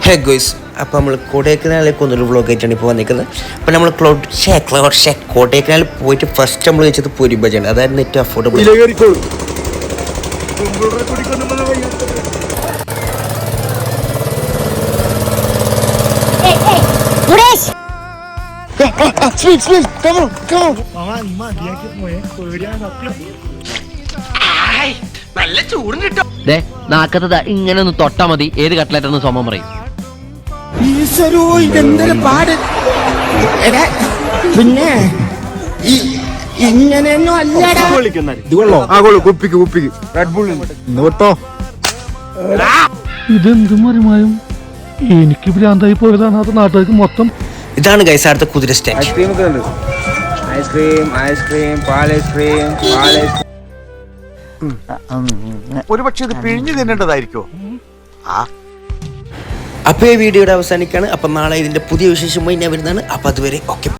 ഹേ ഗോയ്സ്, അപ്പോൾ നമ്മൾ കൊടൈക്കനാലിലേക്ക് ഒന്നൊരു വ്ളോഗ് ആയിട്ടാണ് ഇപ്പോൾ വന്നിരിക്കുന്നത്. അപ്പോൾ നമ്മൾ കൊടൈക്കനാലിൽ പോയിട്ട് ഫസ്റ്റ് നമ്മൾ വെച്ചത് പൂരി ബജാണ്. അതായിരുന്നു ഏറ്റവും അഫോർഡബിൾ. നാക്കത്തത് ഇങ്ങനെ ഒന്ന് തൊട്ടാ മതി, ഏത് കട്ട്ലറ്റെന്ന് സോമം പറയും. പിന്നെ ഇങ്ങനെയൊന്നും അല്ലടാ. ഇതെന്ത് മറിമായും എനിക്ക് ഭ്രാന്തായി പോയതാണ്. അത് നാട്ടുകാർക്ക് മൊത്തം. ഇതാണ് ഗൈസ് അടുത്ത കുതിര സ്റ്റാൻഡ്. ഒരുപക്ഷെ ഇത് പിഴിഞ്ഞു തിന്നേണ്ടതായിരിക്കോ? അപ്പോൾ ഈ വീഡിയോയുടെ അവസാനിക്കാണ്. അപ്പം നാളെ ഇതിന്റെ പുതിയ വിശേഷമായി ഞാൻ വരുന്നതാണ്. അപ്പം അതുവരെ ഓക്കെ.